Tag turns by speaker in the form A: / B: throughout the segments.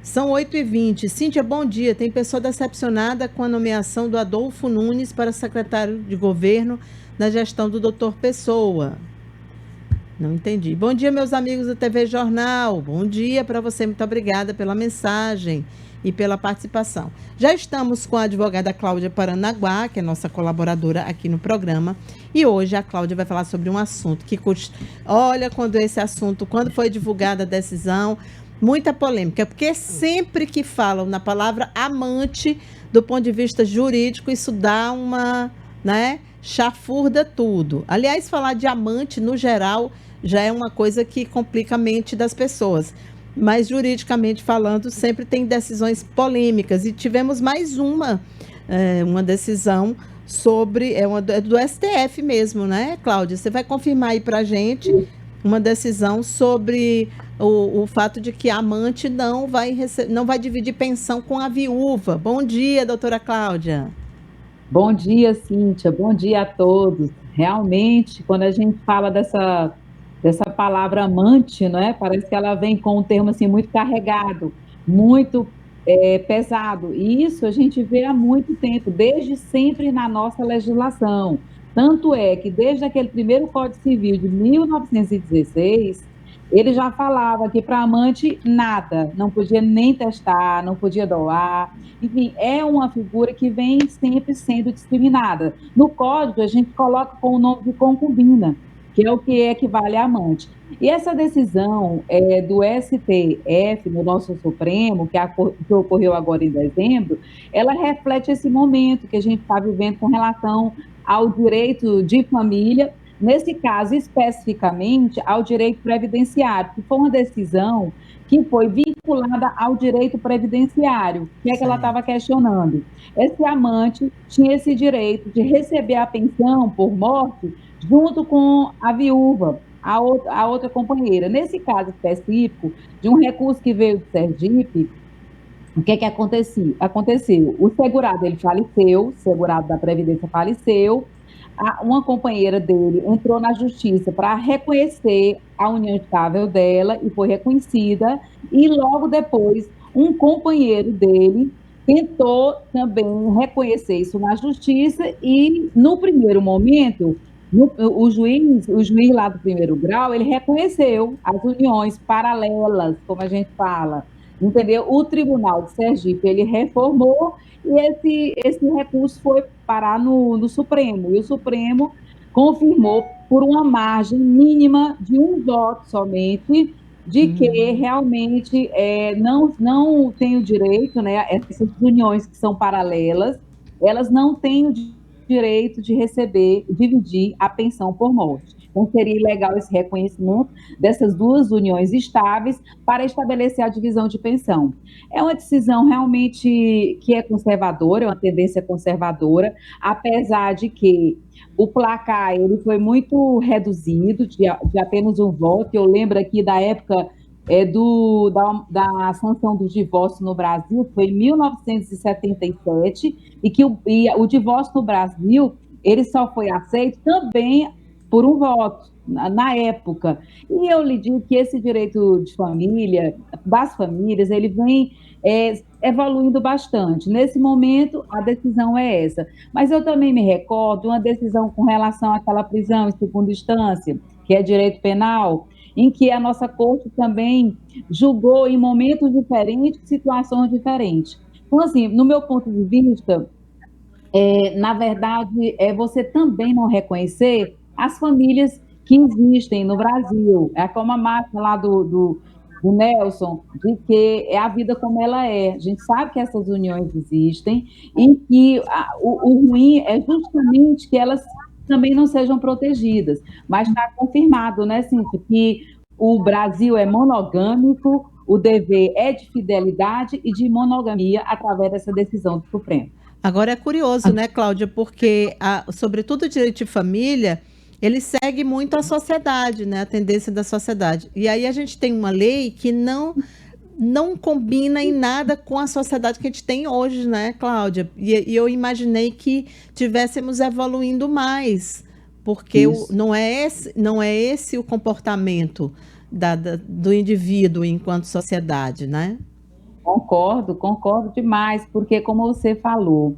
A: São 8h20. Cíntia, bom dia. Tem pessoa decepcionada com a nomeação do Adolfo Nunes para secretário de governo na gestão do doutor Pessoa. Não entendi. Bom dia, meus amigos da TV Jornal. Bom dia para você. Muito obrigada pela mensagem e pela participação. Já estamos com a advogada Cláudia Paranaguá, que é nossa colaboradora aqui no programa. E hoje a Cláudia vai falar sobre um assunto que... Olha, quando foi divulgada a decisão, muita polêmica, porque sempre que falam na palavra amante, do ponto de vista jurídico, isso dá uma, né, chafurda tudo. Aliás, falar de amante, no geral, já é uma coisa que complica a mente das pessoas. Mas, juridicamente falando, sempre tem decisões polêmicas. E tivemos mais uma decisão sobre... É do STF mesmo, né, Cláudia? Você vai confirmar aí para a gente uma decisão sobre o fato de que a amante não vai dividir pensão com a viúva. Bom dia, doutora Cláudia.
B: Bom dia, Cíntia. Bom dia a todos. Realmente, quando a gente fala dessa palavra amante, não é? Parece que ela vem com um termo assim muito carregado, muito pesado. E isso a gente vê há muito tempo, desde sempre na nossa legislação. Tanto é que desde aquele primeiro Código Civil de 1916, ele já falava que para amante nada, não podia nem testar, não podia doar. Enfim, é uma figura que vem sempre sendo discriminada. No código, a gente coloca com o nome de concubina, que é o que equivale a amante. E essa decisão do STF, no nosso Supremo, que ocorreu agora em dezembro, ela reflete esse momento que a gente está vivendo com relação ao direito de família, nesse caso, especificamente, ao direito previdenciário, que foi uma decisão que foi vinculada ao direito previdenciário. O que é que ela estava questionando? Esse amante tinha esse direito de receber a pensão por morte junto com a viúva, a outra companheira. Nesse caso específico, de um recurso que veio de Sergipe, o que é que aconteceu? O segurado, ele faleceu, o segurado da Previdência faleceu, uma companheira dele entrou na justiça para reconhecer a união estável dela e foi reconhecida, e logo depois um companheiro dele tentou também reconhecer isso na justiça e no primeiro momento o juiz lá do primeiro grau, ele reconheceu as uniões paralelas, como a gente fala, entendeu? O Tribunal de Sergipe, ele reformou e esse recurso foi parar no Supremo, e o Supremo confirmou por uma margem mínima de um voto somente, de que realmente não tem o direito, né, essas uniões que são paralelas, elas não têm o direito de dividir a pensão por morte. Então, seria legal esse reconhecimento dessas duas uniões estáveis para estabelecer a divisão de pensão. É uma decisão realmente que é conservadora, é uma tendência conservadora, apesar de que o placar ele foi muito reduzido, de apenas um voto. Eu lembro aqui da época da sanção do divórcio no Brasil, que foi em 1977, e que o divórcio no Brasil ele só foi aceito também por um voto, na época. E eu lhe digo que esse direito de família, das famílias, ele vem evoluindo bastante. Nesse momento, a decisão é essa. Mas eu também me recordo de uma decisão com relação àquela prisão em segunda instância, que é direito penal, em que a nossa corte também julgou em momentos diferentes, situações diferentes. Então, assim, no meu ponto de vista, na verdade, é você também não reconhecer as famílias que existem no Brasil. É como a máxima lá do Nelson, de que é a vida como ela é. A gente sabe que essas uniões existem e que o ruim é justamente que elas também não sejam protegidas. Mas está confirmado, né, Cíntia, que o Brasil é monogâmico, o dever é de fidelidade e de monogamia através dessa decisão do Supremo.
A: Agora é curioso, né, Cláudia, porque, sobretudo o direito de família, ele segue muito a sociedade, né, a tendência da sociedade. E aí a gente tem uma lei que não combina em nada com a sociedade que a gente tem hoje, né, Cláudia? E eu imaginei que tivéssemos evoluindo mais, porque não é esse o comportamento do indivíduo enquanto sociedade, né?
B: Concordo demais, porque como você falou,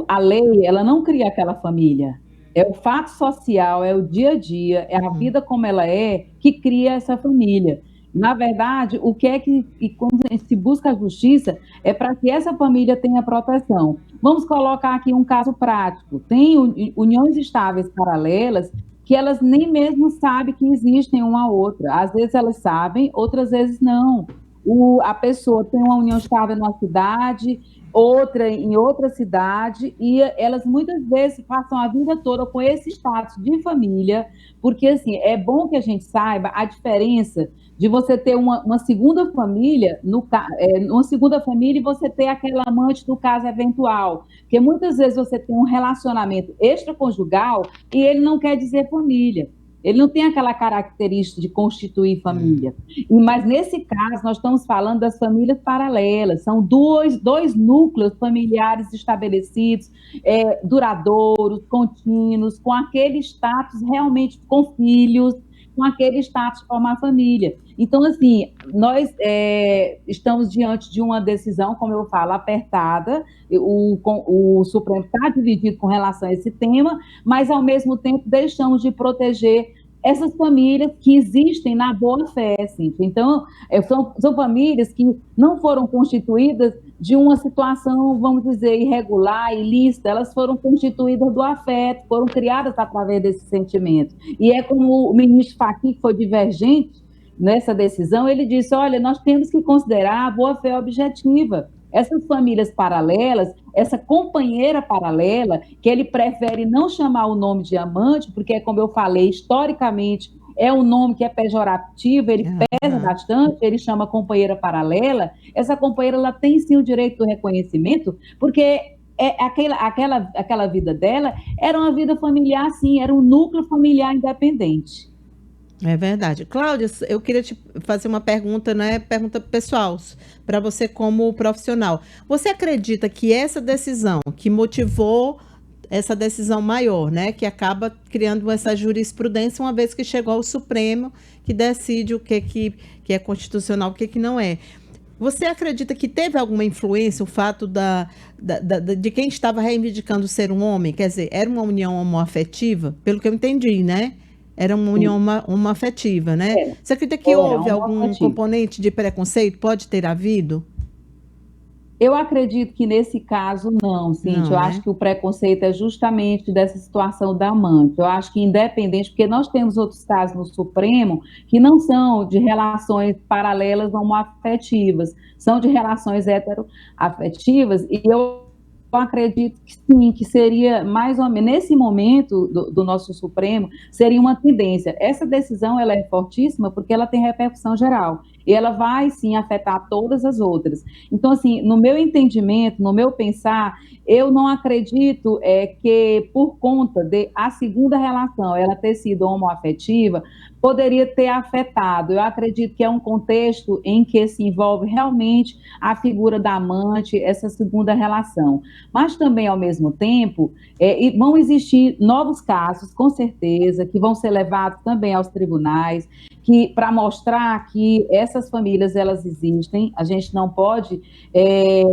B: a lei, ela não cria aquela família. É o fato social, é o dia a dia, é a
A: Uhum.
B: vida como ela é, que cria essa família. Na verdade, o que é que, e quando se busca a justiça, é para que essa família tenha proteção. Vamos colocar aqui um caso prático. Tem uniões estáveis paralelas que elas nem mesmo sabem que existem uma a outra. Às vezes elas sabem, outras vezes não. A pessoa tem uma união estável numa cidade, outra em outra cidade, e elas muitas vezes passam a vida toda com esse status de família, porque assim, é bom que a gente saiba a diferença de você ter uma segunda família, uma segunda família e você ter aquela amante do caso eventual. Porque muitas vezes você tem um relacionamento extraconjugal e ele não quer dizer família. Ele não tem aquela característica de constituir família. Mas nesse caso, nós estamos falando das famílias paralelas. São dois núcleos familiares estabelecidos, duradouros, contínuos, com aquele status realmente com filhos, com aquele status de formar família. Então, assim, nós estamos diante de uma decisão, como eu falo, apertada. O Supremo está dividido com relação a esse tema, mas, ao mesmo tempo, deixamos de proteger essas famílias que existem na boa-fé. Assim. Então, são famílias que não foram constituídas de uma situação, vamos dizer, irregular, ilícita, elas foram constituídas do afeto, foram criadas através desse sentimento. E é como o ministro Fachin, que foi divergente nessa decisão, ele disse, olha, nós temos que considerar a boa-fé objetiva. Essas famílias paralelas, essa companheira paralela, que ele prefere não chamar o nome de amante, porque, como eu falei, historicamente, é um nome que é pejorativo, ele pesa bastante, ele chama companheira paralela. Essa companheira, ela tem sim o direito do reconhecimento, porque aquela vida dela era uma vida familiar, sim, era um núcleo familiar independente.
A: É verdade. Cláudia, eu queria te fazer uma pergunta, né? Pergunta pessoal, para você como profissional. Você acredita que essa decisão que motivou essa decisão maior, né? Que acaba criando essa jurisprudência, uma vez que chegou ao Supremo, que decide o que é constitucional, o que não é. Você acredita que teve alguma influência o fato de quem estava reivindicando ser um homem? Quer dizer, era uma união homoafetiva? Pelo que eu entendi, né? Era uma união homoafetiva, né? Você acredita que houve algum componente de preconceito? Pode ter havido?
B: Eu acredito que nesse caso não, Cíntia. Eu acho que o preconceito é justamente dessa situação da amante. Eu acho que independente, porque nós temos outros casos no Supremo que não são de relações paralelas homoafetivas, são de relações heteroafetivas, e eu acredito que sim, que seria mais ou menos, nesse momento do nosso Supremo, seria uma tendência. Essa decisão, ela é fortíssima porque ela tem repercussão geral, e ela vai, sim, afetar todas as outras. Então, assim, no meu entendimento, no meu pensar, eu não acredito que, por conta de a segunda relação ela ter sido homoafetiva, poderia ter afetado. Eu acredito que é um contexto em que se envolve realmente a figura da amante, essa segunda relação. Mas também, ao mesmo tempo, vão existir novos casos, com certeza, que vão ser levados também aos tribunais, para mostrar que essas famílias, elas existem. A gente não pode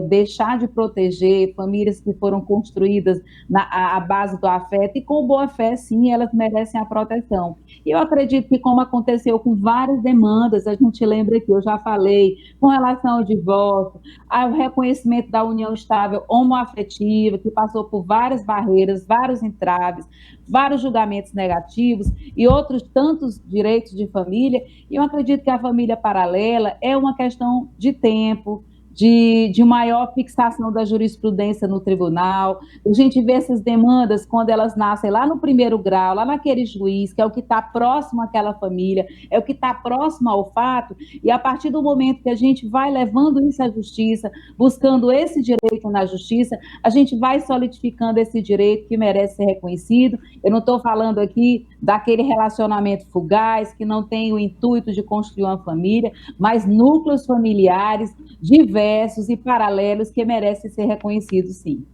B: deixar de proteger famílias que foram construídas à base do afeto, e com boa fé, sim, elas merecem a proteção. E eu acredito que, como aconteceu com várias demandas, a gente lembra que eu já falei, com relação ao divórcio, ao reconhecimento da união estável homoafetiva, que passou por várias barreiras, vários entraves, vários julgamentos negativos e outros tantos direitos de família. E eu acredito que a família paralela é uma questão de tempo, de maior fixação da jurisprudência no tribunal. A gente vê essas demandas quando elas nascem lá no primeiro grau, lá naquele juiz, que é o que está próximo àquela família, é o que está próximo ao fato, e a partir do momento que a gente vai levando isso à justiça, buscando esse direito na justiça, a gente vai solidificando esse direito que merece ser reconhecido. Eu não estou falando aqui daquele relacionamento fugaz, que não tem o intuito de construir uma família, mas núcleos familiares diversos e paralelos que merecem ser reconhecidos, sim.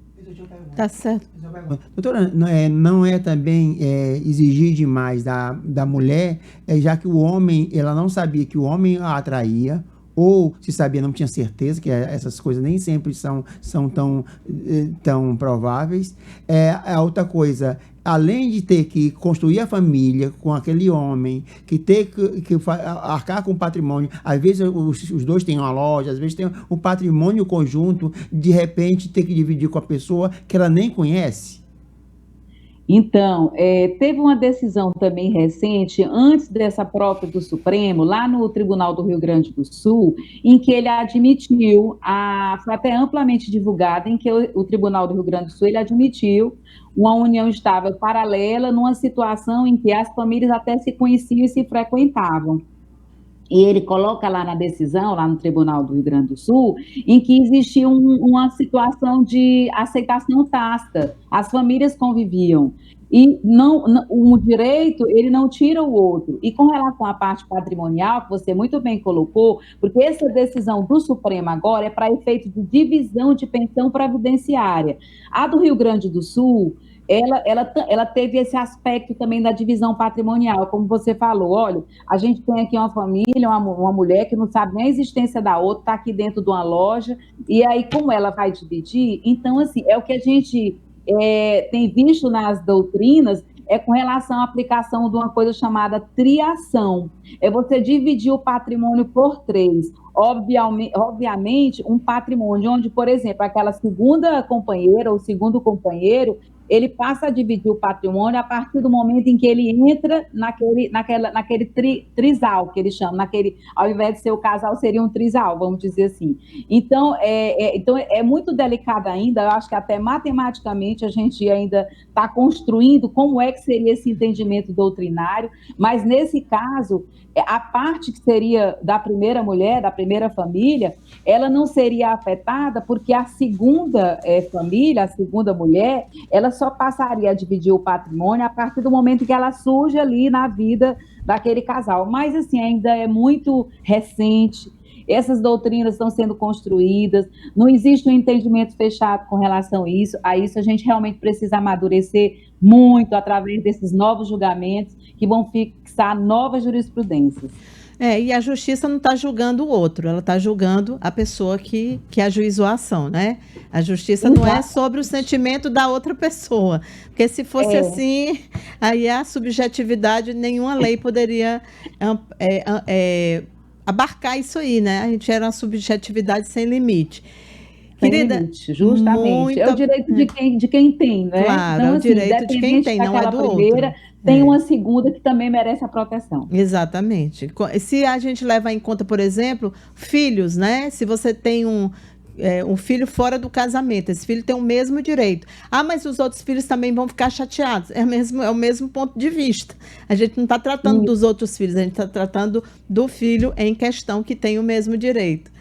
A: Tá certo.
C: Doutora, não é também exigir demais da mulher, já que o homem, ela não sabia que o homem a atraía, ou se sabia, não tinha certeza, que essas coisas nem sempre são tão prováveis. A outra coisa, além de ter que construir a família com aquele homem, que ter que arcar com o patrimônio, às vezes os dois têm uma loja, às vezes tem um patrimônio conjunto, de repente ter que dividir com a pessoa que ela nem conhece.
B: Então, teve uma decisão também recente, antes dessa própria do Supremo, lá no Tribunal do Rio Grande do Sul, em que ele admitiu, foi até amplamente divulgada, em que o Tribunal do Rio Grande do Sul ele admitiu uma união estável paralela numa situação em que as famílias até se conheciam e se frequentavam. E ele coloca lá na decisão, lá no Tribunal do Rio Grande do Sul, em que existia uma situação de aceitação tácita, as famílias conviviam, e um direito, ele não tira o outro. E com relação à parte patrimonial, que você muito bem colocou, porque essa decisão do Supremo agora é para efeito de divisão de pensão previdenciária. A do Rio Grande do Sul, ela teve esse aspecto também da divisão patrimonial, como você falou, olha, a gente tem aqui uma família, uma mulher que não sabe nem a existência da outra, está aqui dentro de uma loja, e aí como ela vai dividir? Então, assim, é o que a gente tem visto nas doutrinas, com relação à aplicação de uma coisa chamada triação, é você dividir o patrimônio por 3, obviamente um patrimônio onde, por exemplo, aquela segunda companheira ou segundo companheiro, ele passa a dividir o patrimônio a partir do momento em que ele entra naquele trisal, que eles chamam, ao invés de ser o casal, seria um trisal, vamos dizer assim. Então, é muito delicado ainda, eu acho que até matematicamente a gente ainda está construindo como é que seria esse entendimento doutrinário, mas nesse caso, a parte que seria da primeira mulher, da primeira família, ela não seria afetada porque a segunda família, a segunda mulher, ela só passaria a dividir o patrimônio a partir do momento que ela surge ali na vida daquele casal. Mas, assim, ainda é muito recente, essas doutrinas estão sendo construídas, não existe um entendimento fechado com relação a isso a gente realmente precisa amadurecer muito através desses novos julgamentos que vão fixar novas jurisprudências.
A: E a justiça não está julgando o outro, ela está julgando a pessoa que ajuizou a ação, né? A justiça não é sobre o sentimento da outra pessoa, porque se fosse assim, aí a subjetividade, nenhuma lei poderia abarcar isso aí, né? A gente era uma subjetividade sem limite.
B: Querida, limite, justamente. É o direito de quem tem, né?
A: Claro,
B: então,
A: é o direito de quem tem, não é do outro.
B: Tem uma segunda que também merece a proteção.
A: Exatamente. Se a gente leva em conta, por exemplo, filhos, né? Se você tem um filho fora do casamento, esse filho tem o mesmo direito. Mas os outros filhos também vão ficar chateados. É o mesmo ponto de vista. A gente não está tratando dos outros filhos, a gente está tratando do filho em questão que tem o mesmo direito.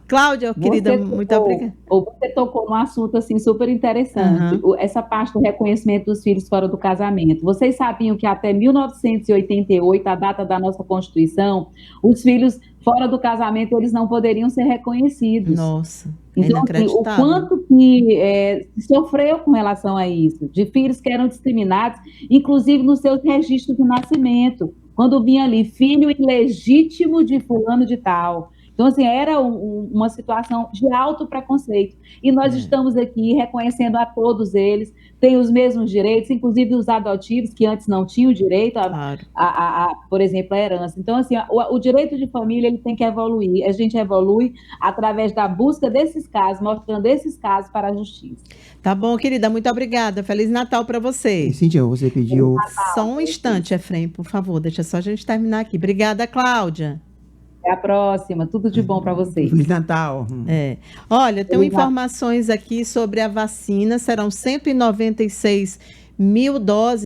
A: Cláudia, querida, muito obrigada.
B: Você tocou num assunto assim, super interessante, essa parte do reconhecimento dos filhos fora do casamento. Vocês sabiam que até 1988, a data da nossa Constituição, os filhos fora do casamento, eles não poderiam ser reconhecidos.
A: Nossa,
B: então, assim, o quanto que sofreu com relação a isso, de filhos que eram discriminados, inclusive nos seus registros de nascimento, quando vinha ali, filho ilegítimo de fulano de tal. Então, assim, era uma situação de alto preconceito. E nós estamos aqui reconhecendo a todos eles, têm os mesmos direitos, inclusive os adotivos, que antes não tinham direito, por exemplo, a herança. Então, assim, o direito de família ele tem que evoluir. A gente evolui através da busca desses casos, mostrando esses casos para a justiça.
A: Tá bom, querida, muito obrigada. Feliz Natal para você.
C: Cíntia, você pediu...
A: Só um instante, Efraim, por favor, deixa só a gente terminar aqui. Obrigada, Cláudia.
B: Até a próxima, tudo de bom para vocês.
C: Feliz Natal.
A: Olha, tem informações aqui sobre a vacina, serão 196 mil doses